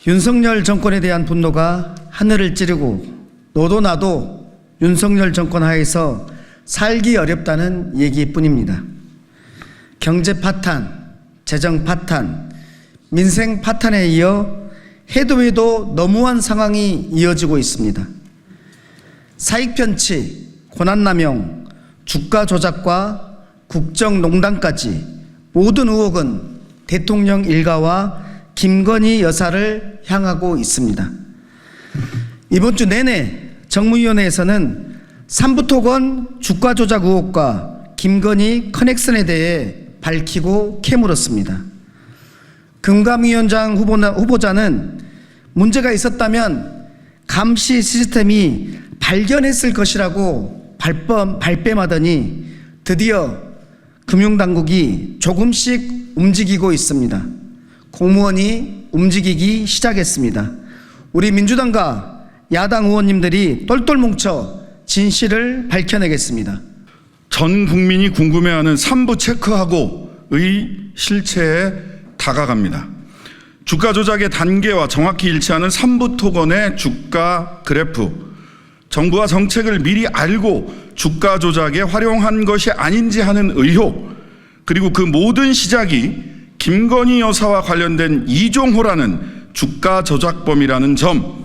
윤석열 정권에 대한 분노가 하늘을 찌르고 너도 나도 윤석열 정권 하에서 살기 어렵다는 얘기뿐입니다. 경제 파탄, 재정 파탄, 민생 파탄에 이어 해도 해도 너무한 상황이 이어지고 있습니다. 사익 편취, 권한 남용, 주가 조작과 국정농단까지 모든 의혹은 대통령 일가와 김건희 여사를 향하고 있습니다. 이번 주 내내 정무위원회에서는 삼부토건 주가 조작 의혹과 김건희 커넥션에 대해 밝히고 캐물었습니다. 금감위원장 후보자는 문제가 있었다면 감시 시스템이 발견했을 것이라고 발뺌하더니 드디어 금융당국이 조금씩 움직이고 있습니다. 공무원이 움직이기 시작했습니다. 우리 민주당과 야당 의원님들이 똘똘 뭉쳐 진실을 밝혀내겠습니다. 전 국민이 궁금해하는 3부 체크하고의 실체에 다가갑니다. 주가 조작의 단계와 정확히 일치하는 3부 토건의 주가 그래프, 정부와 정책을 미리 알고 주가 조작에 활용한 것이 아닌지 하는 의혹, 그리고 그 모든 시작이 김건희 여사와 관련된 이종호라는 주가 조작범이라는 점,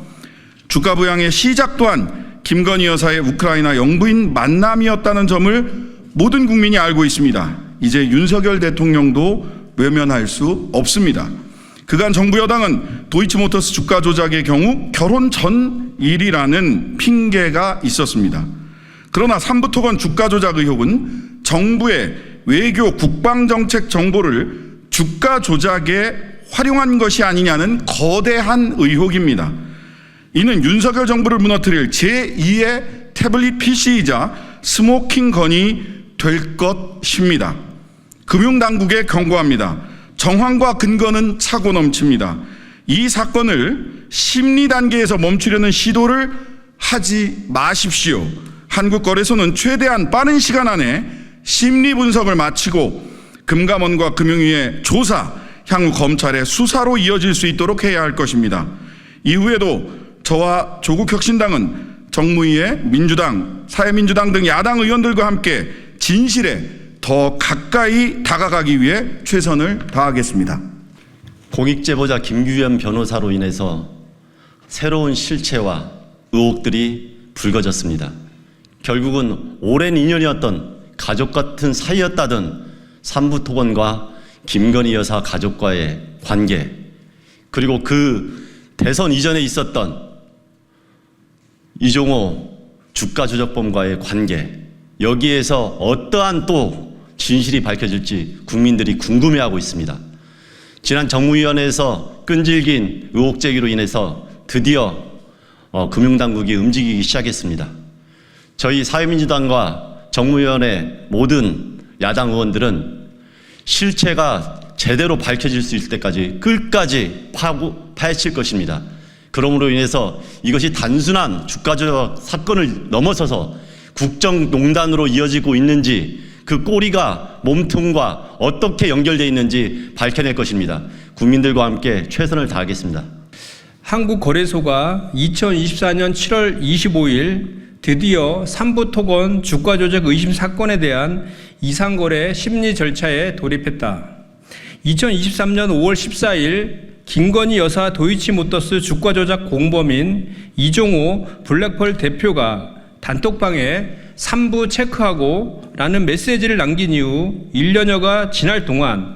주가 부양의 시작 또한 김건희 여사의 우크라이나 영부인 만남이었다는 점을 모든 국민이 알고 있습니다. 이제 윤석열 대통령도 외면할 수 없습니다. 그간 정부 여당은 도이치모터스 주가 조작의 경우 결혼 전 일이라는 핑계가 있었습니다. 그러나 삼부토건 주가 조작 의혹은 정부의 외교 국방정책 정보를 주가 조작에 활용한 것이 아니냐는 거대한 의혹입니다. 이는 윤석열 정부를 무너뜨릴 제2의 태블릿 PC이자 스모킹 건이 될 것입니다. 금융당국에 경고합니다. 정황과 근거는 차고 넘칩니다. 이 사건을 심리 단계에서 멈추려는 시도를 하지 마십시오. 한국거래소는 최대한 빠른 시간 안에 심리 분석을 마치고 금감원과 금융위의 조사, 향후 검찰의 수사로 이어질 수 있도록 해야 할 것입니다. 이후에도 저와 조국혁신당은 정무위의 민주당, 사회민주당 등 야당 의원들과 함께 진실에 더 가까이 다가가기 위해 최선을 다하겠습니다. 공익제보자 김규현 변호사로 인해서 새로운 실체와 의혹들이 불거졌습니다. 결국은 오랜 인연이었던 가족 같은 사이였다던 삼부토건과 김건희 여사 가족과의 관계, 그리고 그 대선 이전에 있었던 이종호 주가 조작범과의 관계, 여기에서 어떠한 또 진실이 밝혀질지 국민들이 궁금해하고 있습니다. 지난 정무위원회에서 끈질긴 의혹 제기로 인해서 드디어 금융당국이 움직이기 시작했습니다. 저희 사회민주당과 정무위원회 모든 야당 의원들은 실체가 제대로 밝혀질 수 있을 때까지 끝까지 파헤칠 것입니다. 그러므로 인해서 이것이 단순한 주가 조작 사건을 넘어서서 국정농단으로 이어지고 있는지, 그 꼬리가 몸통과 어떻게 연결되어 있는지 밝혀낼 것입니다. 국민들과 함께 최선을 다하겠습니다. 한국거래소가 2024년 7월 25일 드디어 삼부토건 주가 조작 의심 사건에 대한 이상거래 심리 절차에 돌입했다. 2023년 5월 14일 김건희 여사 도이치모터스 주가 조작 공범인 이종호 블랙펄 대표가 단톡방에 3부 체크하고 라는 메시지를 남긴 이후 1년여가 지날 동안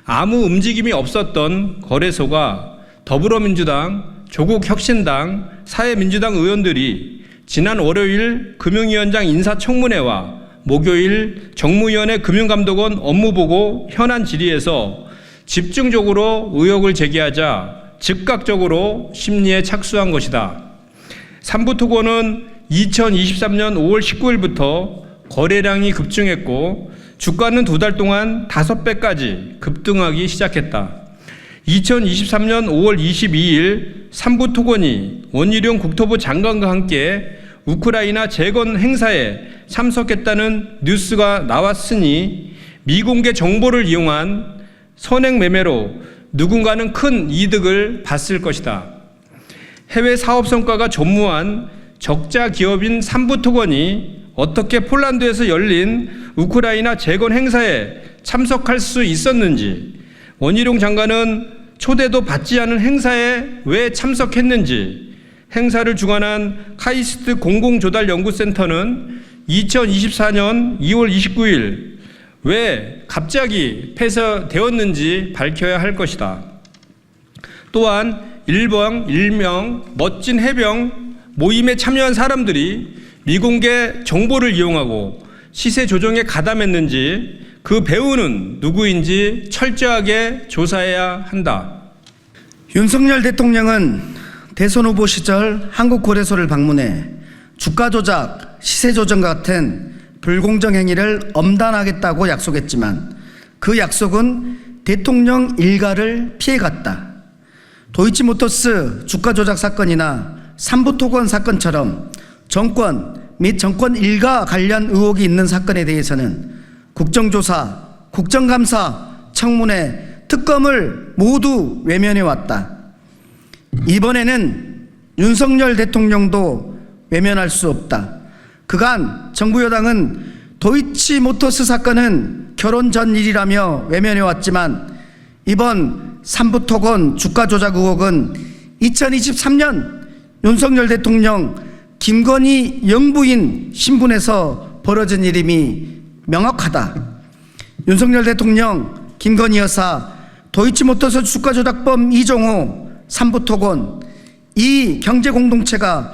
아무 움직임이 없었던 거래소가 더불어민주당, 조국혁신당, 사회민주당 의원들이 지난 월요일 금융위원장 인사청문회와 목요일 정무위원회 금융감독원 업무보고 현안 질의에서 집중적으로 의혹을 제기하자 즉각적으로 심리에 착수한 것이다. 삼부토건은 2023년 5월 19일부터 거래량이 급증했고 주가는 2달 동안 5배까지 급등하기 시작했다. 2023년 5월 22일 삼부토건이 원희룡 국토부 장관과 함께 우크라이나 재건 행사에 참석했다는 뉴스가 나왔으니 미공개 정보를 이용한 선행 매매로 누군가는 큰 이득을 봤을 것이다. 해외 사업 성과가 전무한 적자 기업인 삼부토건이 어떻게 폴란드에서 열린 우크라이나 재건 행사에 참석할 수 있었는지, 원희룡 장관은 초대도 받지 않은 행사에 왜 참석했는지, 행사를 주관한 카이스트 공공조달연구센터는 2024년 2월 29일 왜 갑자기 폐쇄되었는지 밝혀야 할 것이다. 또한 일명 멋진 해병 모임에 참여한 사람들이 미공개 정보를 이용하고 시세 조정에 가담했는지 그 배우는 누구인지 철저하게 조사해야 한다. 윤석열 대통령은 대선 후보 시절 한국거래소를 방문해 주가 조작, 시세 조정 같은 불공정 행위를 엄단하겠다고 약속했지만 그 약속은 대통령 일가를 피해갔다. 도이치모터스 주가 조작 사건이나 삼부토건 사건처럼 정권 및 정권 일가 관련 의혹이 있는 사건에 대해서는 국정조사, 국정감사, 청문회, 특검을 모두 외면해왔다. 이번에는 윤석열 대통령도 외면할 수 없다. 그간 정부 여당은 도이치모터스 사건은 결혼 전 일이라며 외면해왔지만 이번 삼부토건 주가 조작 의혹은 2023년 윤석열 대통령 김건희 영부인 신분에서 벌어진 일임이 명확하다. 윤석열 대통령, 김건희 여사, 도이치모터스 주가 조작범 이종호, 삼부토건 이 경제공동체가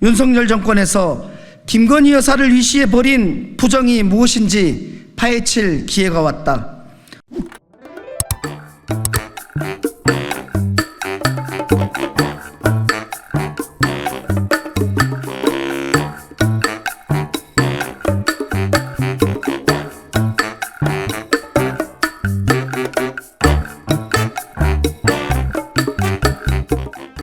윤석열 정권에서 김건희 여사를 위시해 벌인 부정이 무엇인지 파헤칠 기회가 왔다.